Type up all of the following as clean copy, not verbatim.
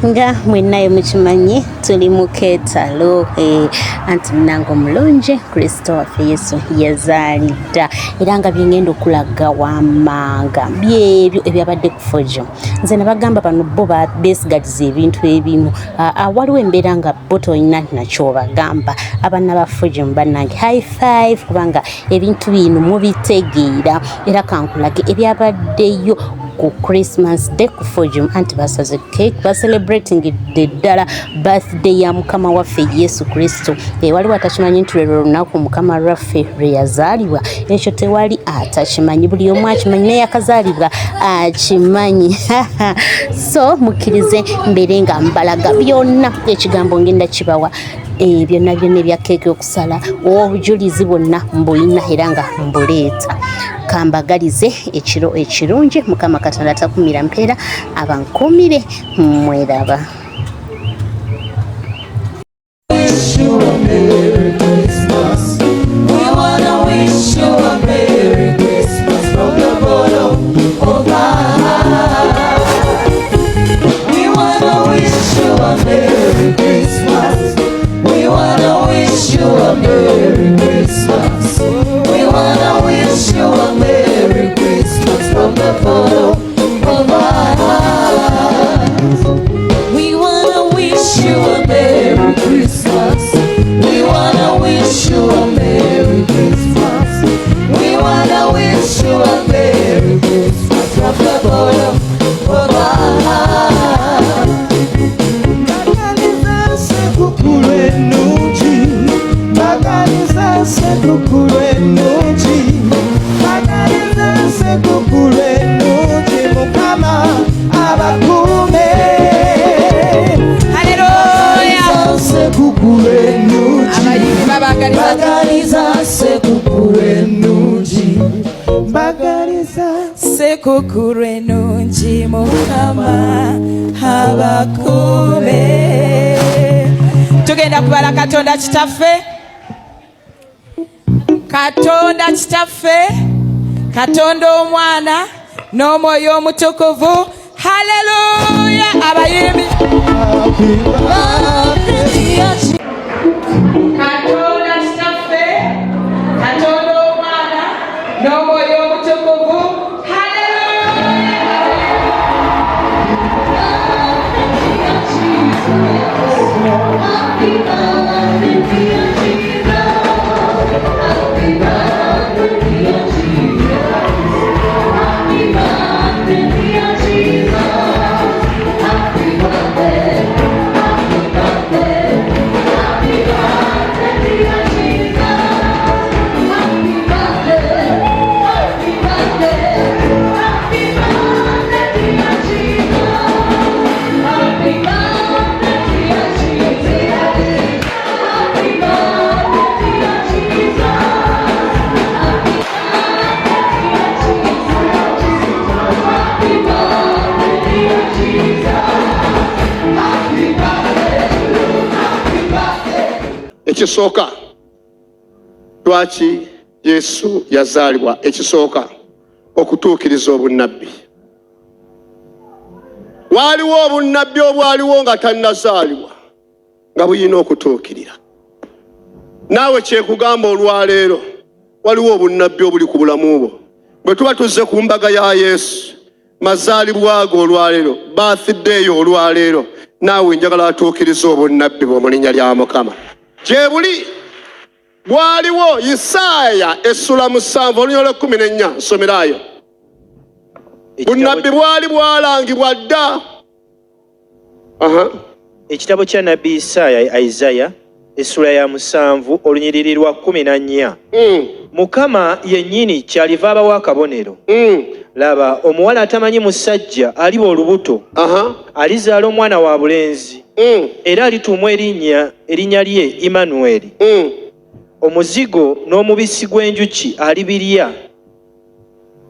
nga mwenayo mukimanyi tuli mu keetalo anti munange omulungi Kristo waffe Yesu yazaalidda era nga byengenda okulaga wammanga byebyo ebyabadde ku Fojo. Nze nabagamba bano bo beesigaliza ebintu ebimu waliwo embeera nga bo tolina nakyobagamba abaana ba Fojo bannange high five kubanga ebintu bino mubitegeera era kankulage ebyabaddeyo ku Christmas Day ku Fojo anti basaze cake ba celebrating ddala birthday ya mukama waffe Yesu Kristo. Waliwo atakimanyi nti lero lunaku mukama waffe lwe yazaalibwa, ekyo tewali atakimanyi, buli omu akimanyi naye akazaalibwa akimanyi. So mukkirize mbeere nga mbalaga byonna ekigambo ngenda kibawa byonna ebya keeke okusala obujulizi bwonna mbulina era nga mbuleeta. Kambagalize ekiro ekirungi mukama Katonda takumira mpeera abankumire mweraba. Sekukuru enungi mukama abakume. Tugenda kubala Katonda kitaffe, Katonda kitaffe, Katonda omwana n'omwoyo omutukuvu. Haleluya. Abayimbi Katonda kitaffe, Katonda omwana n'omwoyo omutukuvu. Ekisooka lwaki Yesu yazaalibwa, ekisooka okutuukiriza obunnabbi. Waliwo obunnabbi obwaliwo nga tannazaalibwa nga buyina okutuukirira. Naawe kyekugamba olwaleero waliwo obunnabbi obuli ku bulamu bwo. Bwe tuba tuzze ku mbaga ya Yesu, mazaalibwa go olwaleero, birthday olwaleero, naawe njagala atuukiriza obunnabbi bwo mu linnya lya Mukama. Jebuli bwaliwo Isaaya essula 7 olunyolo 14 nsomerayo. Bunnabbi bwali bwalangibwa dda. Ekitabo kya nabbi Isaya essula ya 7 olunyiriri lwa 14. Mukama yennyini kyaliva abawa akabonero. Laba omuwala atamanyi musajja aliba olubuto. Alizaala omwana wa bulenzi. Era alituumwa erinnya lye Immanueli. Omuzigo n'omubisi gw'enjuki alibirya.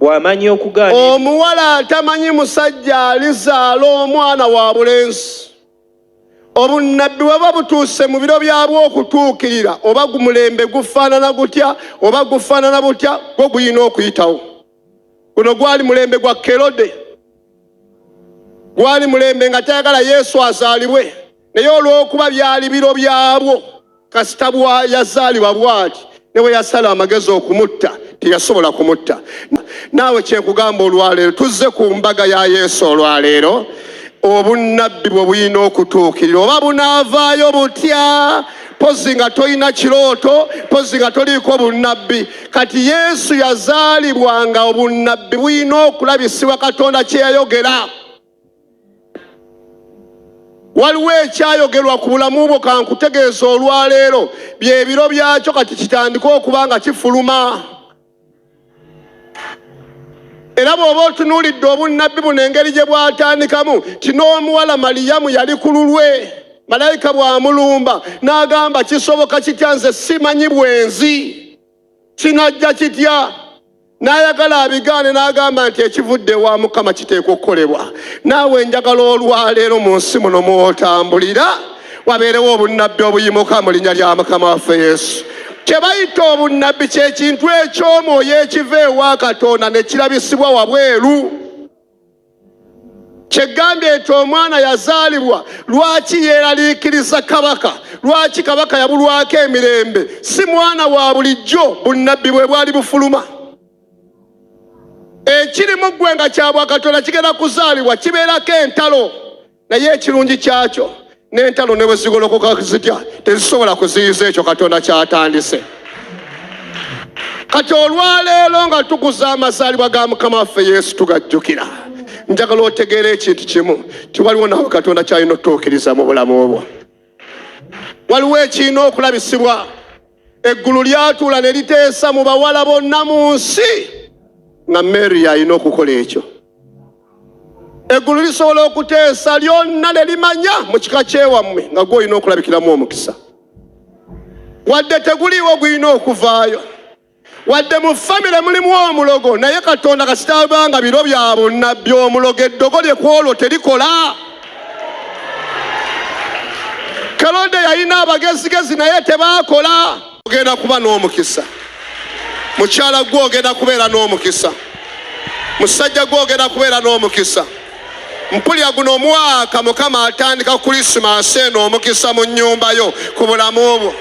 Bw'amanyi okugaana. Omuwala atamanyi musajja alizaala omwana wa bulenzi. Obunnabbi bwaba butuuse mu biro byabwo okutuukirira, oba gumulembe gufaanana gutya oba gufaanana butya, gwo guyina okuyitawo. Guno gwali mulembe gwa Kerode. gwali mulembe nga tayagala Yesu azaalibwe, naye olw'okuba byali biro byabwo kasita yazaalibwa bw'ati ne bwe yasala amagezi okumutta teyasobola kumutta. Naawe kyenkugamba olwaleero tuzze ku mbaga ya Yesu olwaleero, obunnabbi bwe bulina okutuukirira oba bunaavaayo butya, pozi nga tolina kirooto, pozi nga toliiko bunnabbi. Kati Yesu yazaalibwa nga obunnabbi bulina okulabisibwa Katonda kye yayogera. Waliwo ekyayogerwa ku bulamu bwo kankutegeeza olwaleero, bye biro byakyo kati kitandika okuba nga kifuluma. Era bw'oba otunuulidde obunnabbi buno engeri gye bwatandikamu, kino omuwala Maliyamu yali ku lulwe, malayika bw'amulumba n'agamba kisoboka kitya nze simanyi bwenzi, kinajja kitya? N'ayagala abigaane n'agamba nti ekivudde wa Mukama kiteekwa okukolebwa. Naawe njagala olwaleero mu nsi muno mw'otambulira wabeerewo obunnabbi obuyimuka mu linnya lya Mukama waffe Yesu. Kye bayita obunnabbi kye kintu eky'omwoyo ekiva ewa Katonda ne kirabisibwa wabweru. Kyegambye nti omwana yazaalibwa, lwaki yeeraliikiriza kabaka? Lwaki kabaka yabulwako emirembe? Si mwana wa bulijjo, bunnabbi bwe bwali bufuluma. Ekiri mu ggwe nga kya bwa Katonda kigenda kuzaalibwa kibeerako entalo, naye ekirungi kyakyo n'entalo ne bwe zigolokoka zitya tezisobola kuziyiza ekyo Katonda kyatandise. Kati olwaleero nga tukuza amazaalibwa ga Mukama waffe Yesu tugajjukira, njagala otegeera ekintu kimu, tiwaliwo nawe Katonda kyalina otuukiriza mu bulamu obwo. Waliwo ekirina okulabisibwa. Eggulu lyatuula ne liteesa mu bawala bonna mu nsi nga Mary alina okukola ekyo. Eggulu lisobola okuteesa lyonna ne limanya mu kika kyewammwe nga gw'olina okulabikiramu omukisa. Wadde teguliiwo gulina okuvaayo, wadde mu famire mulimu omulogo, naye Katonda kasita abanga biro bya bunnabbi, omulogo eddogo lyekwolwo terikola. Kalonde yalina abagezigezi naye tebaakola. Ogenda kuba n'omukisa. Mukyala gwe ogenda kubeera n'omukisa. Musajja gwe ogenda kubeera n'omukisa. Mpulira guno omwaka Mukama atandika Kulisimasi eno omukisa mu nnyumba yo ku bulamu bwo.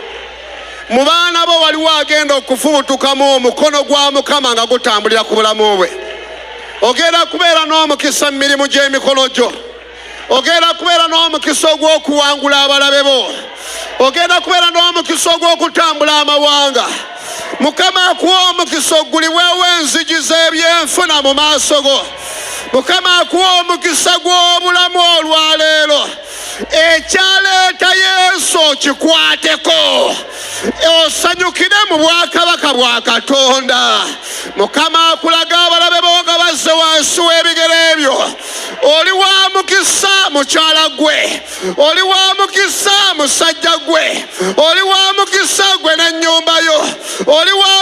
Mu baana bo waliwo agenda okufubutukamu omukono gwa Mukama nga gutambulira ku bulamu bwe. Ogenda kubeera n'omukisa mu mirimu gy'emikono gyo. Ogenda kubeera n'omukisa ogw'okuwangula abalabe bo. Ogenda kubeera n'omukisa ogw'okutambula amawanga. Mukama akuwa omukisa oguliweewo enzigi z'ebyenfuna mu maaso go. Mukama akuwa omukisa gw'obulamu olwaleero. Ekyaleeta Yesu kikwateko, osanyukire mu bwakabaka bwa Katonda. Mukama akulaga abalabe bo nga bazze wansi w'ebigere ebyo. Oli wa mukisa mukyala gwe, oli wa mukisa musajja gwe, oli wa mukisa gwe n'ennyumba yo, oli wa